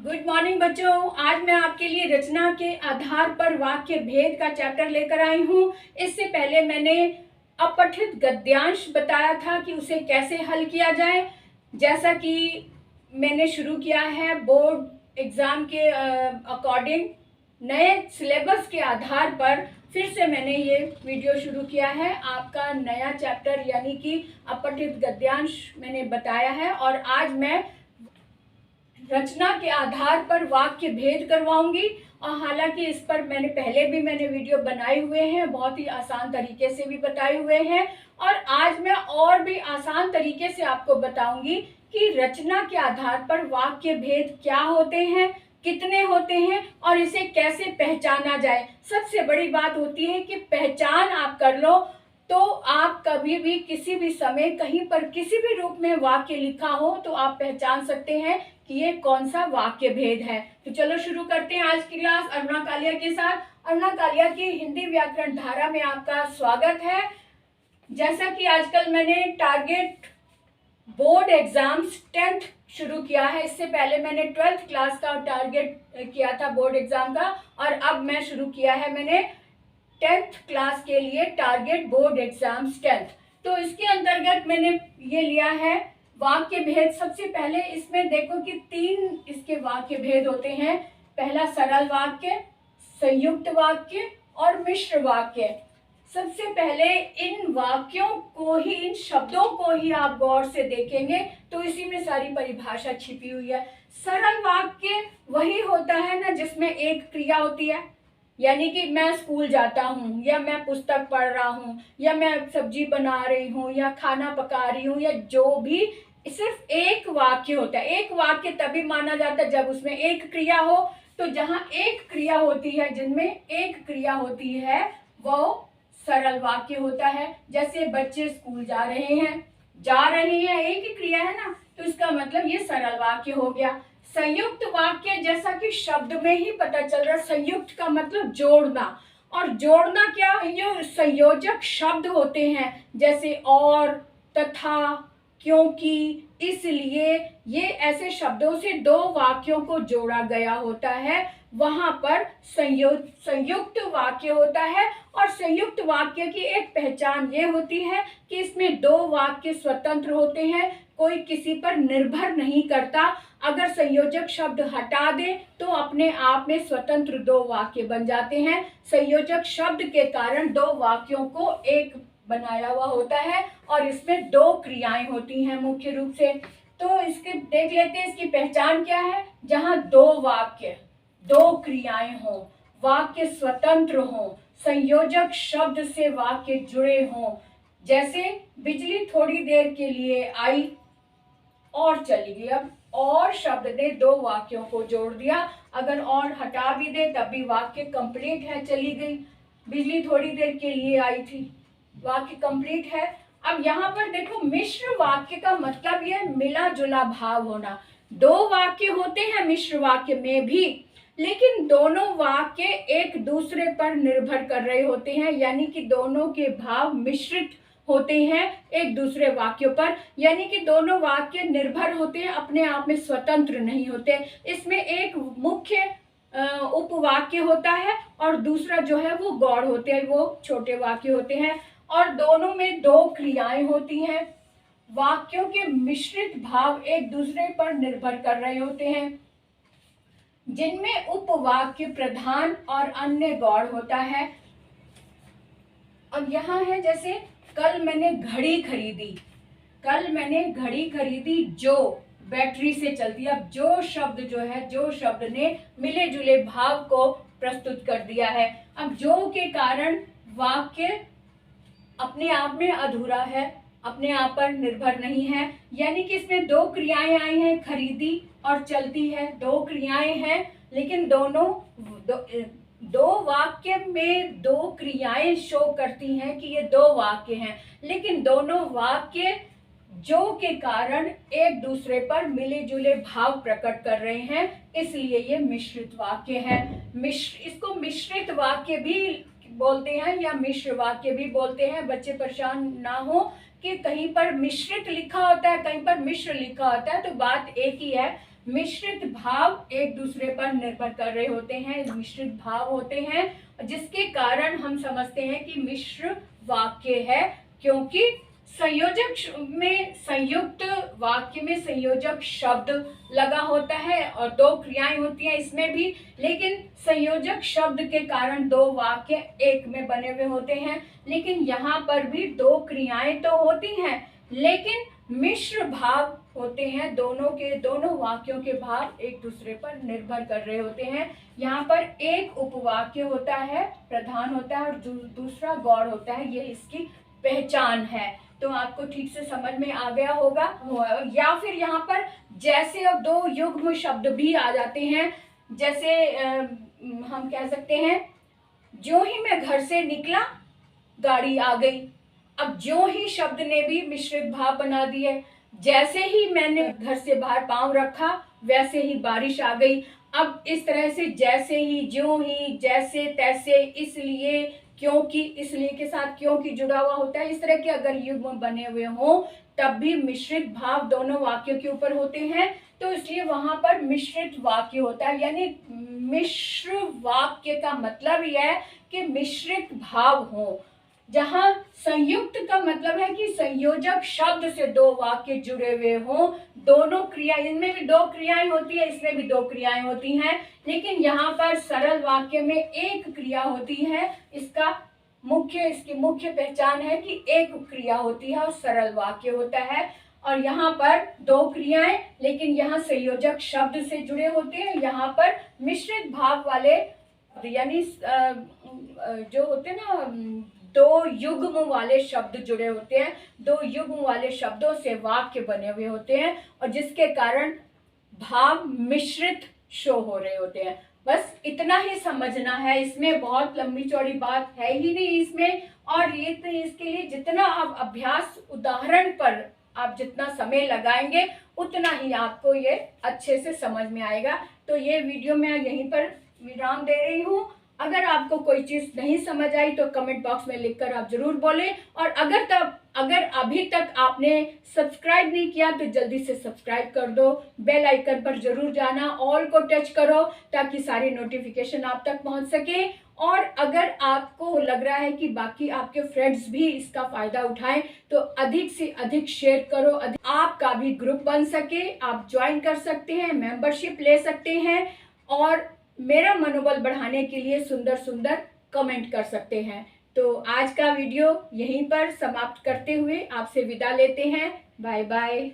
Good morning बच्चों। आज मैं आपके लिए रचना के आधार पर वाक्य भेद का चैप्टर लेकर आई हूँ। इससे पहले मैंने अपठित गद्यांश बताया था कि उसे कैसे हल किया जाए। जैसा कि मैंने शुरू किया है बोर्ड एग्जाम के अकॉर्डिंग नए सिलेबस के आधार पर फिर से मैंने ये वीडियो शुरू किया है। आपका नया चैप्टर यानी कि अपठित गद्यांश मैंने बताया है और आज मैं रचना के आधार पर वाक्य भेद करवाऊंगी। और हालांकि इस पर मैंने वीडियो बनाए हुए हैं, बहुत ही आसान तरीके से भी बताए हुए हैं। और आज मैं और भी आसान तरीके से आपको बताऊंगी कि रचना के आधार पर वाक्य भेद क्या होते हैं, कितने होते हैं और इसे कैसे पहचाना जाए। सबसे बड़ी बात होती है कि पहचान आप कर लो तो आप कभी भी किसी भी समय कहीं पर किसी भी रूप में वाक्य लिखा हो तो आप पहचान सकते हैं कि ये कौन सा वाक्य भेद है। तो चलो शुरू करते हैं आज की क्लास अरुणा कालिया के साथ। अरुणा कालिया की हिंदी व्याकरण धारा में आपका स्वागत है। जैसा कि आजकल मैंने टारगेट बोर्ड एग्जाम्स 10th शुरू किया है, इससे पहले मैंने 12th क्लास का टारगेट किया था बोर्ड एग्जाम का, और अब मैं शुरू किया है मैंने 10th क्लास के लिए टारगेट बोर्ड एग्जाम्स 10th। तो इसके अंतर्गत मैंने ये लिया है वाक्य भेद। सबसे पहले इसमें देखो कि 3 इसके वाक्य भेद होते हैं। पहला सरल वाक्य, संयुक्त वाक्य और मिश्र वाक्य। सबसे पहले इन वाक्यों को ही, इन शब्दों को ही आप गौर से देखेंगे तो इसी में सारी परिभाषा छिपी हुई है। सरल वाक्य वही होता है ना जिसमें एक क्रिया होती है, यानी कि मैं स्कूल जाता हूँ, या मैं पुस्तक पढ़ रहा हूँ, या मैं सब्जी बना रही हूँ, या खाना पका रही हूँ, या जो भी, सिर्फ एक वाक्य होता है। एक वाक्य तभी माना जाता है जब उसमें एक क्रिया हो। तो जहाँ एक क्रिया होती है, जिनमें एक क्रिया होती है, वो सरल वाक्य होता है। जैसे बच्चे स्कूल जा रहे हैं, जा रहे हैं एक ही क्रिया है ना, तो इसका मतलब ये सरल वाक्य हो गया। संयुक्त वाक्य, जैसा कि शब्द में ही पता चल रहा है, संयुक्त का मतलब जोड़ना। और जोड़ना क्या, ये संयोजक शब्द होते हैं, जैसे और, तथा, क्योंकि, इसलिए, ये ऐसे शब्दों से दो वाक्यों को जोड़ा गया होता है, वहां पर संयुक्त वाक्य होता है। और संयुक्त वाक्य की एक पहचान ये होती है कि इसमें दो वाक्य स्वतंत्र होते हैं, कोई किसी पर निर्भर नहीं करता। अगर संयोजक शब्द हटा दे तो अपने आप में स्वतंत्र दो वाक्य बन जाते हैं। संयोजक शब्द के कारण दो वाक्यों को एक बनाया हुआ होता है और इसमें दो क्रियाएं होती हैं मुख्य रूप से। तो इसके देख लेते हैं इसकी पहचान क्या है। जहां दो वाक्य, दो क्रियाएं हो, वाक्य स्वतंत्र हो, संयोजक शब्द से वाक्य जुड़े हों। जैसे बिजली थोड़ी देर के लिए आई और चली गई। अब और शब्द ने दो वाक्यों को जोड़ दिया। अगर और हटा भी दे तब भी वाक्य कंप्लीट है, चली गई। बिजली थोड़ी देर के लिए आई थी, वाक्य कंप्लीट है। अब यहाँ पर देखो, मिश्र वाक्य का मतलब यह मिला जुला भाव होना। दो वाक्य होते हैं मिश्र वाक्य में भी, लेकिन दोनों वाक्य एक दूसरे पर निर्भर कर रहे होते हैं, यानी कि दोनों के भाव मिश्रित होते हैं एक दूसरे वाक्यों पर, यानी कि दोनों वाक्य निर्भर होते हैं, अपने आप में स्वतंत्र नहीं होते। इसमें एक मुख्य उपवाक्य होता है और दूसरा जो है वो गौड़ होते हैं, वो छोटे वाक्य होते हैं। और दोनों में दो क्रियाएं होती हैं। वाक्यों के मिश्रित भाव एक दूसरे पर निर्भर कर रहे होते हैं, जिनमें उपवाक्य प्रधान और अन्य गौड़ होता है। अब यहाँ है जैसे कल मैंने घड़ी खरीदी, कल मैंने घड़ी खरीदी जो बैटरी से चलती है। अब जो शब्द जो है, जो शब्द ने मिले जुले भाव को प्रस्तुत कर दिया है। अब जो के कारण वाक्य अपने आप में अधूरा है, अपने आप पर निर्भर नहीं है, यानी कि इसमें दो क्रियाएं आई हैं, खरीदी और चलती है, दो क्रियाएं हैं, लेकिन दोनों दो वाक्य में दो क्रियाएं शो करती हैं कि ये दो वाक्य हैं, लेकिन दोनों वाक्य जो के कारण एक दूसरे पर मिले जुले भाव प्रकट कर रहे हैं, इसलिए ये मिश्रित वाक्य है। इसको मिश्रित वाक्य भी बोलते हैं या मिश्र वाक्य भी बोलते हैं। बच्चे परेशान ना हो कि कहीं पर मिश्रित लिखा होता है, कहीं पर मिश्र लिखा होता है, तो बात एक ही है। मिश्रित भाव एक दूसरे पर निर्भर कर रहे होते हैं, मिश्रित भाव होते हैं, जिसके कारण हम समझते हैं कि मिश्र वाक्य है, क्योंकि संयोजक में संयुक्त वाक्य में संयोजक शब्द लगा होता है और दो क्रियाएं होती हैं इसमें भी, लेकिन संयोजक शब्द के कारण दो वाक्य एक में बने हुए होते हैं। लेकिन यहाँ पर भी दो क्रियाएं तो होती हैं, लेकिन मिश्र भाव होते हैं, दोनों वाक्यों के भाव एक दूसरे पर निर्भर कर रहे होते हैं। यहाँ पर एक उपवाक्य होता है, प्रधान होता है, और दूसरा गौड़ होता है, ये इसकी पहचान है। तो आपको ठीक से समझ में आ गया होगा। या फिर यहाँ पर जैसे अब दो युग्म शब्द भी आ जाते हैं, जैसे हम कह सकते हैं जो ही मैं घर से निकला गाड़ी आ गई। अब जो ही शब्द ने भी मिश्रित भाव बना दिए, जैसे ही मैंने घर से बाहर पांव रखा वैसे ही बारिश आ गई। अब इस तरह से जैसे ही, ज्यों ही, जैसे तैसे, इसलिए, क्योंकि, इसलिए के साथ क्योंकि जुड़ा हुआ होता है, इस तरह के अगर युग्म बने हुए हों तब भी मिश्रित भाव दोनों वाक्यों के ऊपर होते हैं, तो इसलिए वहां पर मिश्रित वाक्य होता है। यानी मिश्र वाक्य का मतलब यह है कि मिश्रित भाव हो। जहां संयुक्त का मतलब है कि संयोजक शब्द से दो वाक्य जुड़े हुए हों, दोनों क्रिया, इनमें भी दो क्रियाएं होती है, इसमें भी दो क्रियाएं होती हैं, लेकिन यहाँ पर सरल वाक्य में एक क्रिया होती है। इसकी मुख्य पहचान है कि एक क्रिया होती है और सरल वाक्य होता है। और यहाँ पर दो क्रियाएं, लेकिन यहाँ संयोजक शब्द से जुड़े होते हैं। यहाँ पर मिश्रित भाव वाले यानी जो होते हैं ना, दो युग्म वाले शब्द जुड़े होते हैं, दो युग्म वाले शब्दों से वाक्य बने हुए होते हैं, और जिसके कारण भाव मिश्रित शो हो रहे होते हैं। बस इतना ही समझना है, इसमें बहुत लंबी चौड़ी बात है ही नहीं इसमें। और ये तो इसके लिए जितना आप अभ्यास, उदाहरण पर आप जितना समय लगाएंगे उतना ही आपको ये अच्छे से समझ में आएगा। तो ये वीडियो मैं यहीं पर विराम दे रही हूँ। अगर आपको कोई चीज़ नहीं समझ आई तो कमेंट बॉक्स में लिखकर आप जरूर बोलें। और अगर अभी तक आपने सब्सक्राइब नहीं किया तो जल्दी से सब्सक्राइब कर दो, बेल आइकन पर जरूर जाना, ऑल को टच करो ताकि सारी नोटिफिकेशन आप तक पहुंच सके। और अगर आपको लग रहा है कि बाकी आपके फ्रेंड्स भी इसका फ़ायदा उठाएं तो अधिक से अधिक शेयर करो, आपका भी ग्रुप बन सके, आप ज्वाइन कर सकते हैं, मेंबरशिप ले सकते हैं, और मेरा मनोबल बढ़ाने के लिए सुंदर सुंदर कमेंट कर सकते हैं। तो आज का वीडियो यहीं पर समाप्त करते हुए आपसे विदा लेते हैं। Bye bye.